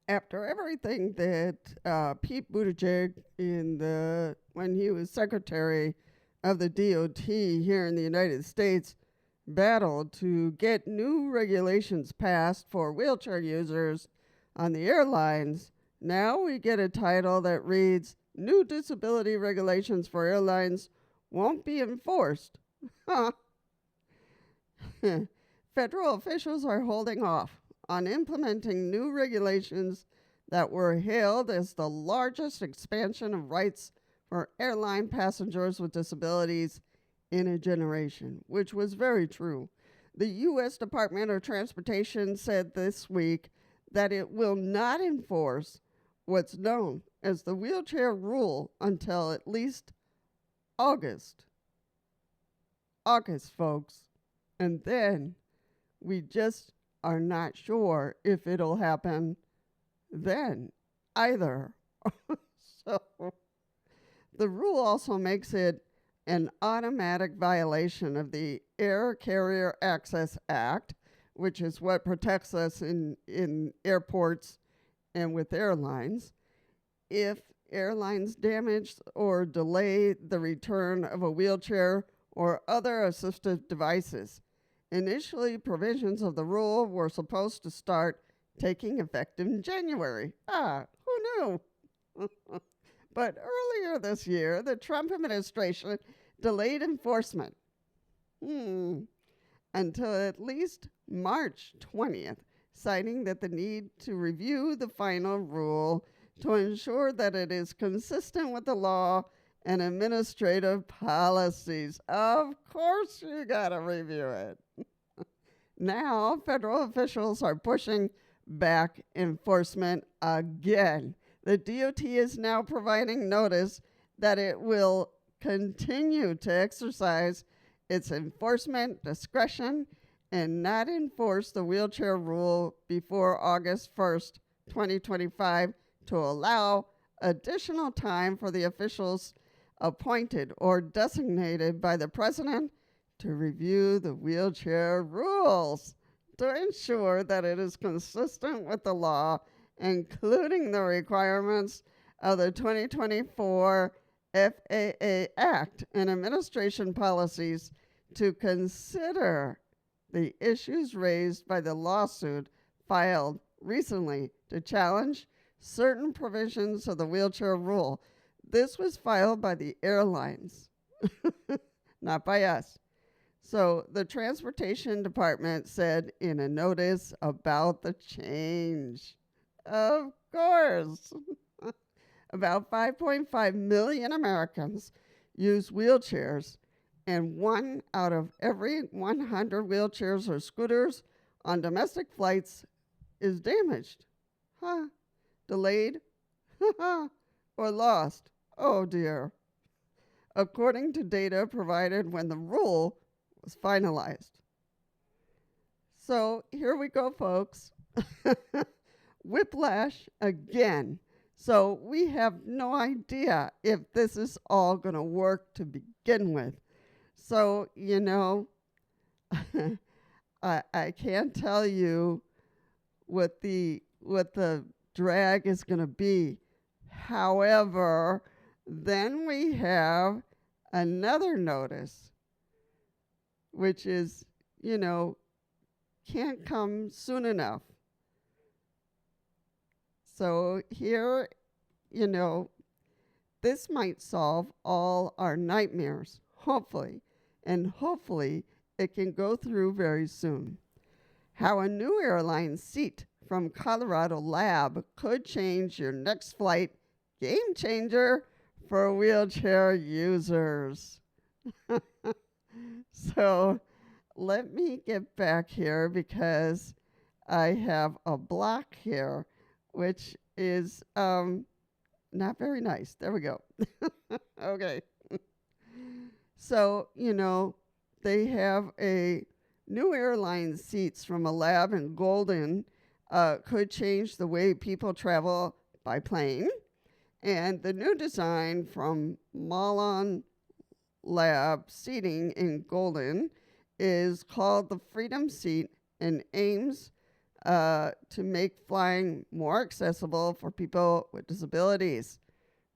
after everything that Pete Buttigieg when he was secretary of the DOT here in the United States battled to get new regulations passed for wheelchair users on the airlines, now we get a title that reads, New Disability Regulations for Airlines Won't Be Enforced. Huh. Federal officials are holding off on implementing new regulations that were hailed as the largest expansion of rights for airline passengers with disabilities in a generation, which was very true. The U.S. Department of Transportation said this week that it will not enforce what's known as the wheelchair rule until at least August. August, folks. And then we just are not sure if it'll happen then either. So the rule also makes it an automatic violation of the Air Carrier Access Act, which is what protects us in airports and with airlines, if airlines damage or delay the return of a wheelchair or other assistive devices. Initially, provisions of the rule were supposed to start taking effect in January. Who knew? But earlier this year, the Trump administration delayed enforcement until at least March 20th, citing that the need to review the final rule to ensure that it is consistent with the law and administrative policies. Of course you gotta review it. Now, federal officials are pushing back enforcement again. The DOT is now providing notice that it will continue to exercise its enforcement discretion and not enforce the wheelchair rule before August 1st, 2025, to allow additional time for the officials appointed or designated by the president to review the wheelchair rules to ensure that it is consistent with the law, including the requirements of the 2024 FAA Act and administration policies, to consider the issues raised by the lawsuit filed recently to challenge certain provisions of the wheelchair rule. This was filed by the airlines, not by us. So the Transportation Department said in a notice about the change. Of course. About 5.5 million Americans use wheelchairs, and 1 out of every 100 wheelchairs or scooters on domestic flights is damaged. Delayed? Or lost? Oh dear. According to data provided when the rule was finalized. So here we go, folks. Whiplash again. So we have no idea if this is all going to work to begin with. So, I can't tell you what the drag is going to be. However, then we have another notice, which is, can't come soon enough. So here, this might solve all our nightmares, hopefully, and hopefully it can go through very soon. How a new airline seat from Colorado lab could change your next flight. Game changer for wheelchair users. So let me get back here because I have a block here, which is not very nice. There we go. Okay. So, they have a new airline seats from a lab in Golden could change the way people travel by plane. And the new design from Malon Lab seating in Golden is called the Freedom Seat and aims to make flying more accessible for people with disabilities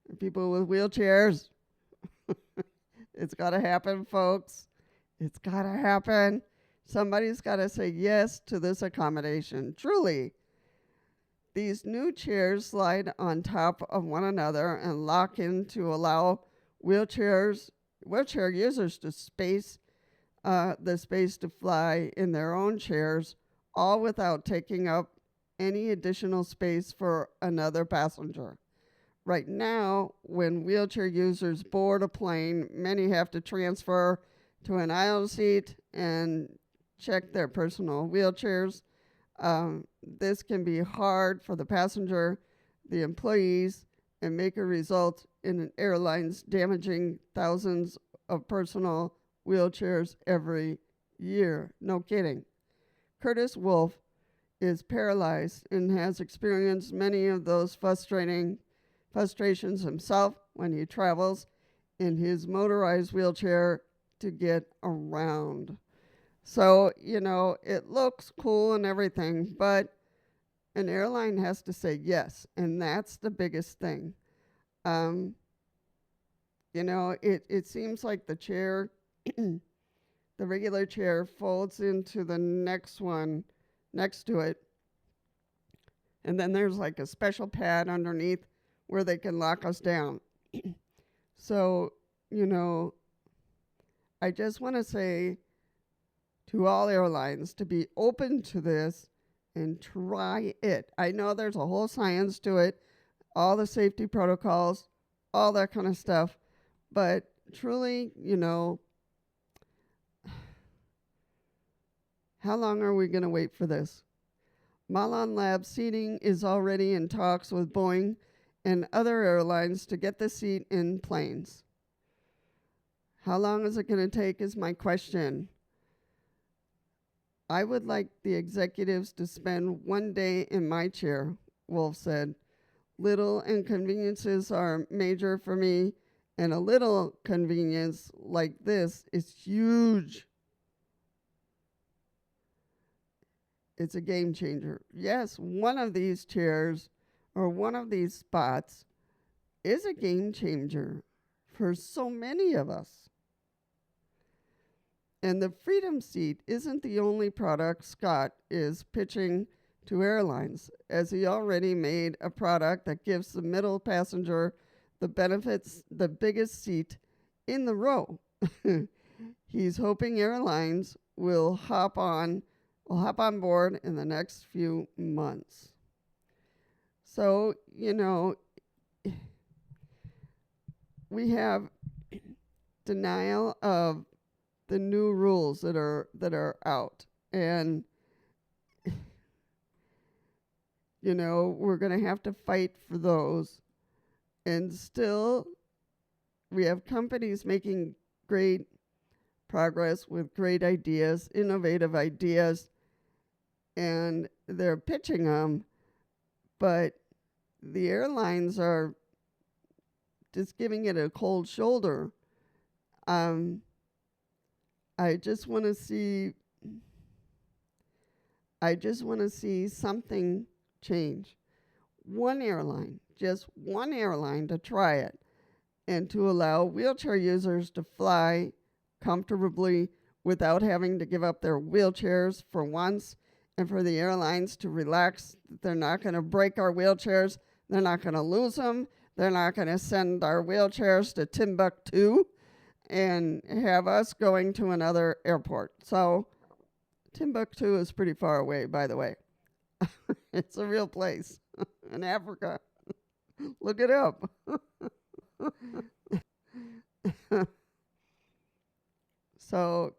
and people with wheelchairs. It's got to happen, folks. It's got to happen. Somebody's got to say yes to this accommodation. Truly, these new chairs slide on top of one another and lock in to allow wheelchair users to the space to fly in their own chairs, all without taking up any additional space for another passenger. Right now, when wheelchair users board a plane, many have to transfer to an aisle seat and check their personal wheelchairs. This can be hard for the passenger, the employees, and may result in airlines damaging thousands of personal wheelchairs every year. No kidding. Curtis Wolf is paralyzed and has experienced many of those frustrations himself when he travels in his motorized wheelchair to get around. So, it looks cool and everything, but an airline has to say yes, and that's the biggest thing. It seems like the chair, the regular chair folds into the next one next to it, and then there's like a special pad underneath where they can lock us down. So, I just want to say to all airlines to be open to this and try it. I know there's a whole science to it, all the safety protocols, all that kind of stuff, but truly, how long are we going to wait for this? Malon Lab Seating is already in talks with Boeing and other airlines to get the seat in planes. How long is it going to take is my question. I would like the executives to spend one day in my chair, Wolf said. Little inconveniences are major for me, and a little convenience like this is huge. It's a game changer. Yes, one of these chairs or one of these spots is a game changer for so many of us. And the Freedom Seat isn't the only product Scott is pitching to airlines, as he already made a product that gives the middle passenger the benefits, the biggest seat in the row. He's hoping airlines will hop on board in the next few months. So, we have denial of the new rules that are out, and we're going to have to fight for those. And still, we have companies making great progress with great ideas, innovative ideas, and they're pitching them, but the airlines are just giving it a cold shoulder. I just want to see something change. Just one airline to try it, and to allow wheelchair users to fly comfortably without having to give up their wheelchairs for once, and for the airlines to relax. They're not going to break our wheelchairs. They're not going to lose them. They're not going to send our wheelchairs to Timbuktu and have us going to another airport. So Timbuktu is pretty far away, by the way. It's a real place in Africa. Look it up. So,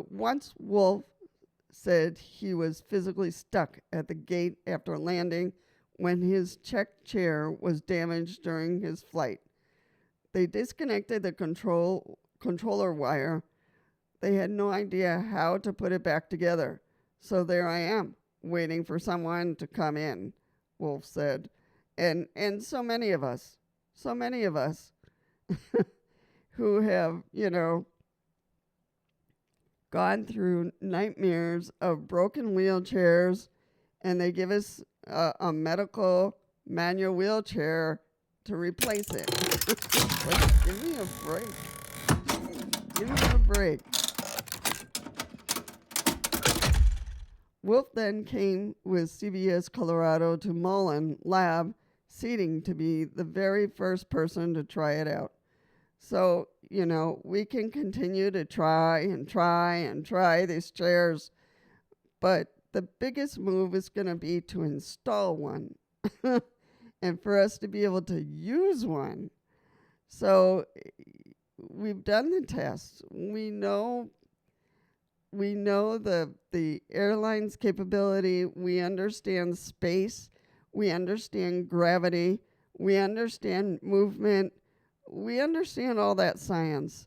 once Wolf said he was physically stuck at the gate after landing when his check chair was damaged during his flight. They disconnected the controller wire. They had no idea how to put it back together. So there I am, waiting for someone to come in, Wolf said. And so many of us who have, gone through nightmares of broken wheelchairs, and they give us a medical manual wheelchair to replace it. Like, give me a break. Give me a break. Wolf then came with CVS Colorado to Mullen Lab Seating to be the very first person to try it out. So, you know, we can continue to try and try and try these chairs, but the biggest move is going to be to install one and for us to be able to use one. So we've done the tests. We know the airline's capability. We understand space. We understand gravity. We understand movement. We understand all that science.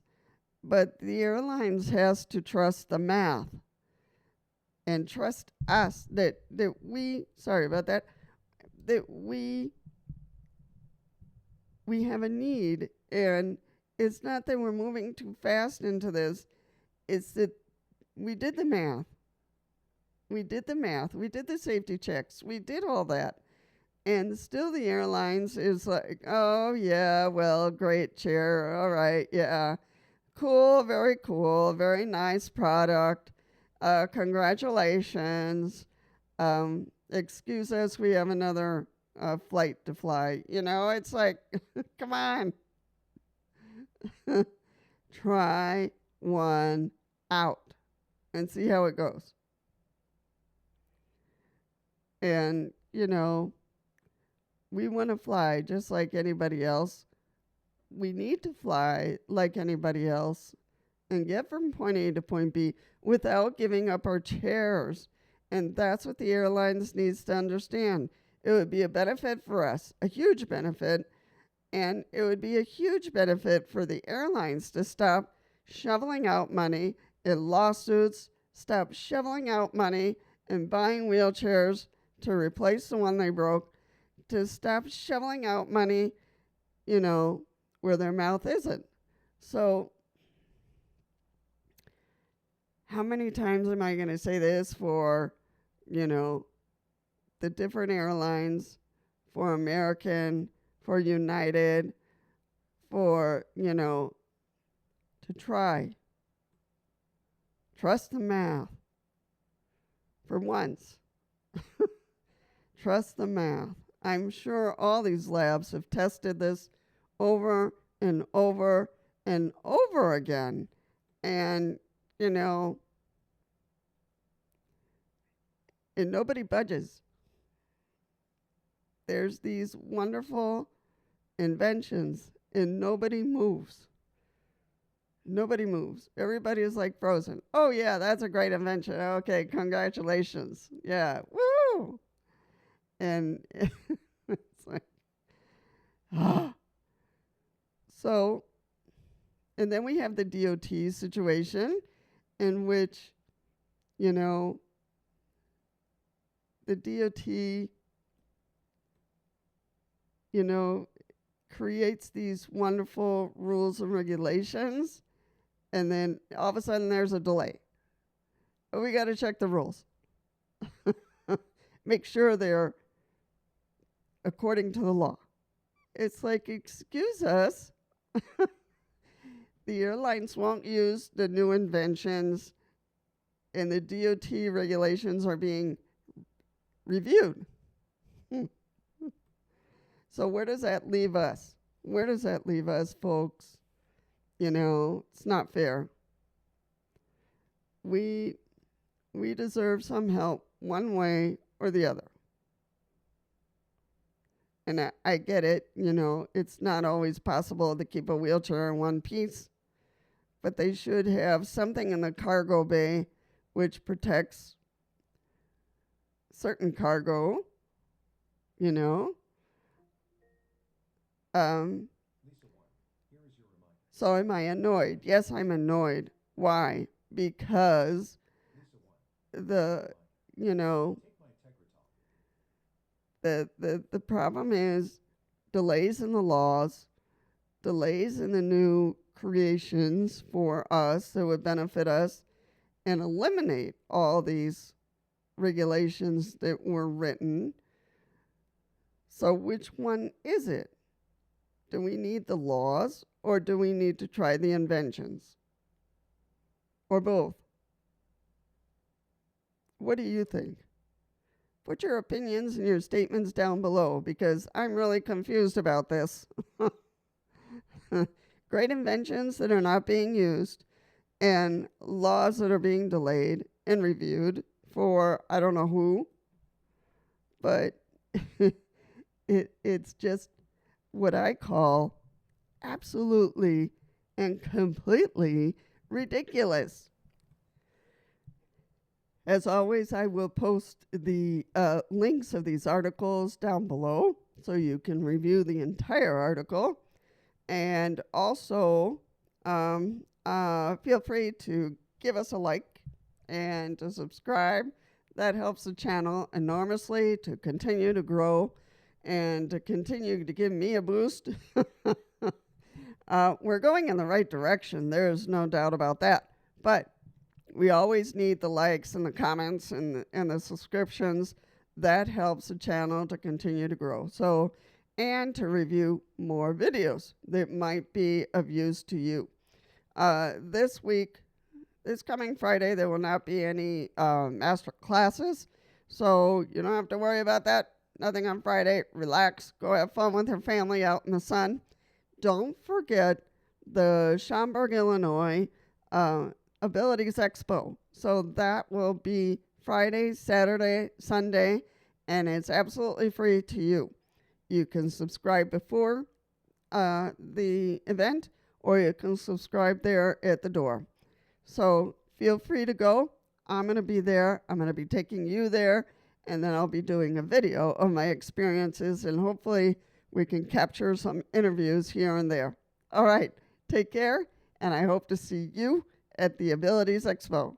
But the airlines has to trust the math and trust us that we have a need. And it's not that we're moving too fast into this. It's that we did the math. We did the safety checks. We did all that. And still the airlines is like, oh, yeah, well, great chair. All right, yeah. Cool, very nice product. Congratulations. Excuse us, we have another flight to fly. You know, it's like, come on. Try one out and see how it goes. And, you know, we want to fly just like anybody else. We need to fly like anybody else and get from point A to point B without giving up our chairs. And that's what the airlines needs to understand. It would be a benefit for us, a huge benefit. And it would be a huge benefit for the airlines to stop shoveling out money in lawsuits, stop shoveling out money and buying wheelchairs to replace the one they broke, to stop shoveling out money, you know, where their mouth isn't. So how many times am I going to say this for, you know, the different airlines, for American, for United, for, you know, to try. Trust the math. For once. Trust the math. I'm sure all these labs have tested this over and over and over again. And, you know, and nobody budges. There's these wonderful inventions and nobody moves. Nobody moves. Everybody is like frozen. Oh, yeah, that's a great invention. Okay, congratulations. Yeah, woo! And it's like, So, and then we have the DOT situation in which, you know, the DOT, you know, creates these wonderful rules and regulations, and then all of a sudden there's a delay. But we got to check the rules. Make sure they're according to the law. It's like, excuse us. The airlines won't use the new inventions, and the DOT regulations are being reviewed. So where does that leave us? Where does that leave us, folks? You know, it's not fair. We deserve some help one way or the other. And I get it, you know, it's not always possible to keep a wheelchair in one piece, but they should have something in the cargo bay which protects certain cargo, you know. So am I annoyed? Yes, I'm annoyed. Why? Because the problem is delays in the laws, delays in the new creations for us that would benefit us, and eliminate all these regulations that were written. So which one is it? Do we need the laws, or do we need to try the inventions? Or both? What do you think? Put your opinions and your statements down below, because I'm really confused about this. Great inventions that are not being used, and laws that are being delayed and reviewed for I don't know who, but it's just what I call absolutely and completely ridiculous. As always, I will post the links of these articles down below so you can review the entire article. And also, feel free to give us a like and to subscribe. That helps the channel enormously to continue to grow and to continue to give me a boost. We're going in the right direction. There's no doubt about that. But we always need the likes and the comments and the subscriptions. That helps the channel to continue to grow. So, and to review more videos that might be of use to you. This week, this coming Friday, there will not be any master classes. So you don't have to worry about that. Nothing on Friday. Relax. Go have fun with your family out in the sun. Don't forget the Schaumburg, Illinois Abilities Expo. So that will be Friday, Saturday, Sunday, and it's absolutely free to you. You can subscribe before the event, or you can subscribe there at the door. So feel free to go. I'm going to be there. I'm going to be taking you there, and then I'll be doing a video of my experiences, and hopefully we can capture some interviews here and there. All right, take care, and I hope to see you at the Abilities Expo.